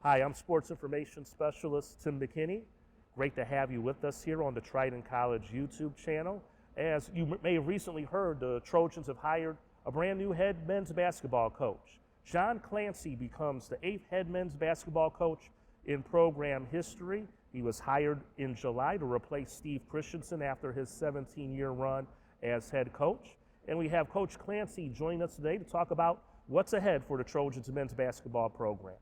Hi, I'm Sports Information Specialist Tim McKinney. Great to have you with us here on the Triton College YouTube channel. As you may have recently heard, the Trojans have hired a brand new head men's basketball coach. John Clancy becomes the 8th head men's basketball coach in program history. He was hired in July to replace Steve Christensen after his 17-year run as head coach. And we have Coach Clancy joining us today to talk about what's ahead for the Trojans men's basketball program.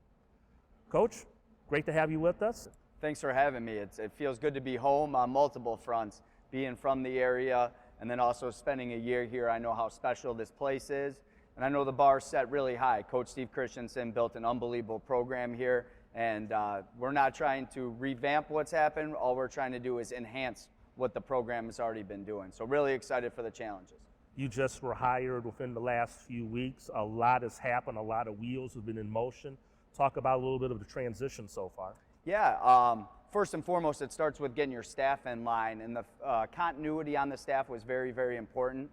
Coach, great to have you with us. Thanks for having me. It feels good to be home on multiple fronts, being from the area and then also spending a year here. I know how special this place is, and I know the bar's set really high. Coach Steve Christensen built an unbelievable program here, and we're not trying to revamp what's happened. All we're trying to do is enhance what the program has already been doing. So really excited for the challenges. You just were hired within the last few weeks. A lot has happened. A lot of wheels have been in motion. Talk about a little bit of the transition so far. Yeah, first and foremost, it starts with getting your staff in line, and the continuity on the staff was very, very important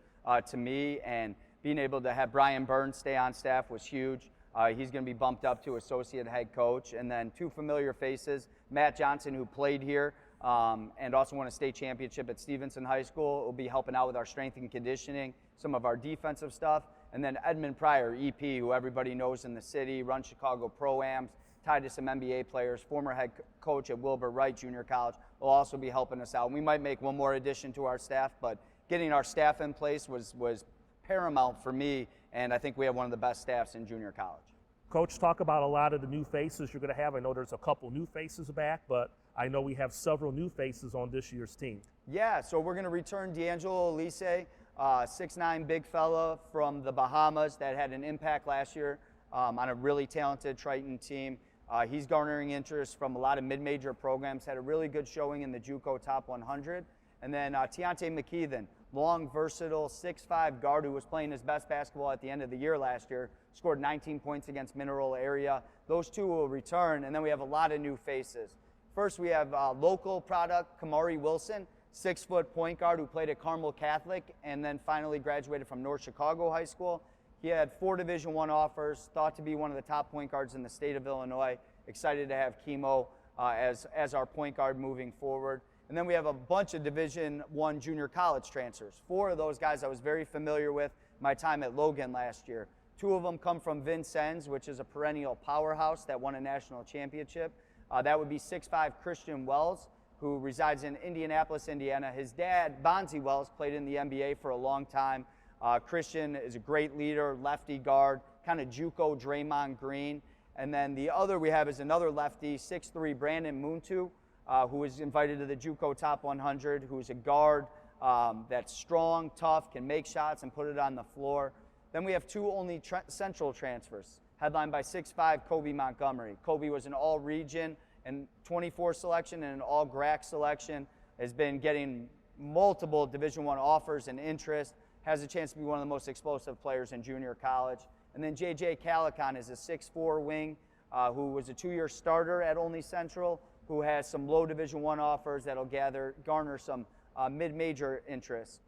to me, and being able to have Brian Burns stay on staff was huge. He's going to be bumped up to associate head coach, and then two familiar faces, Matt Johnson, who played here and also won a state championship at Stevenson High School, will be helping out with our strength and conditioning, some of our defensive stuff. And then Edmund Pryor, EP, who everybody knows in the city, runs Chicago Pro-Ams, tied to some NBA players, former head coach at Wilbur Wright Junior College, will also be helping us out. We might make one more addition to our staff, but getting our staff in place was paramount for me, and I think we have one of the best staffs in junior college. Coach, talk about a lot of the new faces you're going to have. I know there's a couple new faces back, but I know we have several new faces on this year's team. Yeah, so we're going to return D'Angelo Elise, 6'9" big fella from the Bahamas that had an impact last year on a really talented Triton team. He's garnering interest from a lot of mid-major programs, had a really good showing in the JUCO Top 100. And then Tiante McKeithen, long, versatile, 6'5" guard who was playing his best basketball at the end of the year last year, scored 19 points against Mineral Area. Those two will return, and then we have a lot of new faces. First, we have local product, Kamari Wilson, 6-foot point guard who played at Carmel Catholic and then finally graduated from North Chicago High School. He had 4 Division I offers, thought to be one of the top point guards in the state of Illinois. Excited to have Kimo as our point guard moving forward. And then we have a bunch of Division I junior college transfers. 4 of those guys I was very familiar with my time at Logan last year. 2 of them come from Vincennes, which is a perennial powerhouse that won a national championship. That would be 6'5" Christian Wells, who resides in Indianapolis, Indiana. His dad, Bonzi Wells, played in the NBA for a long time. Christian is a great leader, lefty guard, kind of JUCO Draymond Green. And then the other we have is another lefty, 6'3", Brandon Muntu, who was invited to the JUCO Top 100, who's a guard that's strong, tough, can make shots and put it on the floor. Then we have 2 only central transfers, headlined by 6'5", Kobe Montgomery. Kobe was an all-region and 24 selection and an all-GRAC selection, has been getting multiple Division I offers and interest, has a chance to be one of the most explosive players in junior college. And then J.J. Calicon is a 6'4" wing who was a 2-year starter at Olney Central, who has some low Division I offers that'll garner some mid-major interest.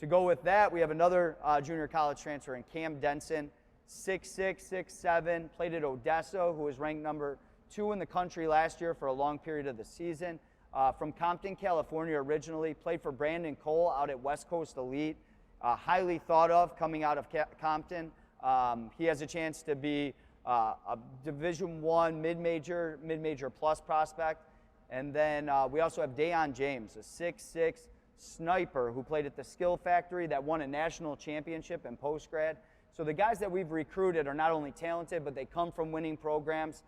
To go with that, we have another junior college transfer in Cam Denson, 6'6", 6'7", played at Odessa, who was ranked number 2 in the country last year for a long period of the season. From Compton, California originally, played for Brandon Cole out at West Coast Elite. Highly thought of coming out of Compton. He has a chance to be a Division I mid-major plus prospect. And then we also have Dayon James, a 6'6" sniper who played at the Skill Factory that won a national championship in post-grad. So the guys that we've recruited are not only talented, but they come from winning programs,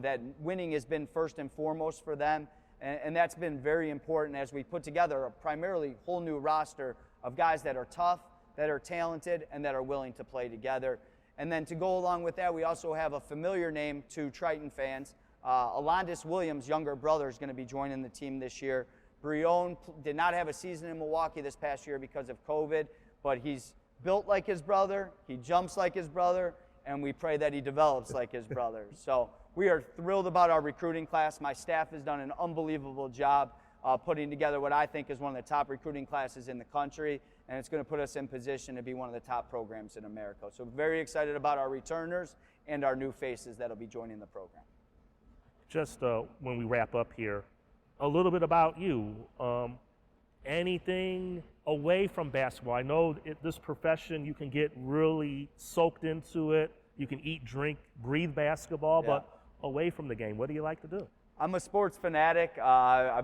that winning has been first and foremost for them. And that's been very important as we put together a primarily whole new roster of guys that are tough, that are talented, and that are willing to play together. And then to go along with that, we also have a familiar name to Triton fans. Alondis Williams' younger brother is going to be joining the team this year. Brion did not have a season in Milwaukee this past year because of COVID, but he's built like his brother, he jumps like his brother, and we pray that he develops like his brother. So we are thrilled about our recruiting class. My staff has done an unbelievable job putting together what I think is one of the top recruiting classes in the country, and it's going to put us in position to be one of the top programs in America. So very excited about our returners and our new faces that'll be joining the program. just when we wrap up here, a little bit about you. Anything away from basketball? I know this profession, you can get really soaked into it. You can eat, drink, breathe basketball, Yeah. but away from the game, what do you like to do? I'm a sports fanatic.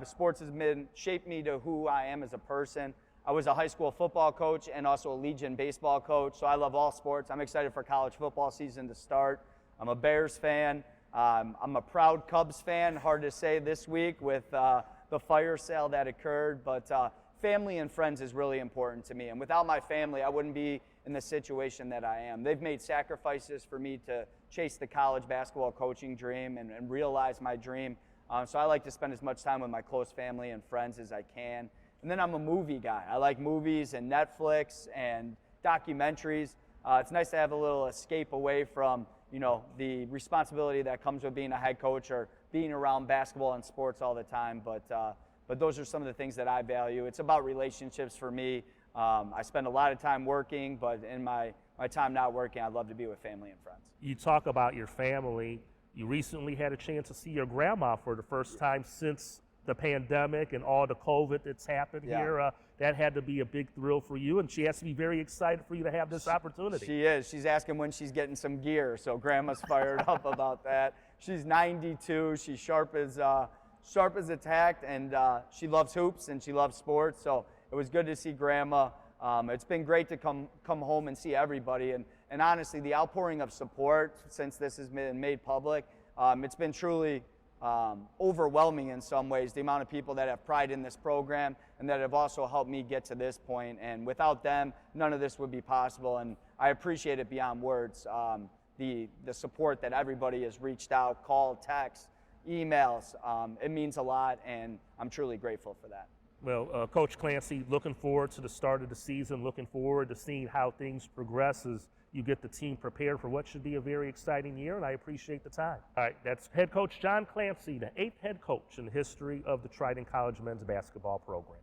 Sports has shaped me to who I am as a person. I was a high school football coach and also a Legion baseball coach, so I love all sports. I'm excited for college football season to start. I'm a Bears fan. I'm a proud Cubs fan. Hard to say this week with the fire sale that occurred, but family and friends is really important to me. And without my family, I wouldn't be in the situation that I am. They've made sacrifices for me to chase the college basketball coaching dream and realize my dream. So I like to spend as much time with my close family and friends as I can. And then I'm a movie guy. I like movies and Netflix and documentaries. It's nice to have a little escape away from, the responsibility that comes with being a head coach or being around basketball and sports all the time. But those are some of the things that I value. It's about relationships for me. I spend a lot of time working, but in my time not working, I love to be with family and friends. You talk about your family. You recently had a chance to see your grandma for the first time since the pandemic and all the COVID that's happened here. That had to be a big thrill for you, and she has to be very excited for you to have this opportunity. She is. She's asking when she's getting some gear, so Grandma's fired up about that. She's 92. She's sharp as a tack, and she loves hoops and she loves sports. So it was good to see Grandma. It's been great to come home and see everybody, and honestly, the outpouring of support since this has been made public, it's been truly overwhelming in some ways, the amount of people that have pride in this program and that have also helped me get to this point. And without them, none of this would be possible. And I appreciate it beyond words, the support that everybody has reached out, called, text, emails. It means a lot, and I'm truly grateful for that. Well, Coach Clancy, looking forward to the start of the season, looking forward to seeing how things progress as you get the team prepared for what should be a very exciting year, and I appreciate the time. All right, that's head coach John Clancy, the 8th head coach in the history of the Triton College men's basketball program.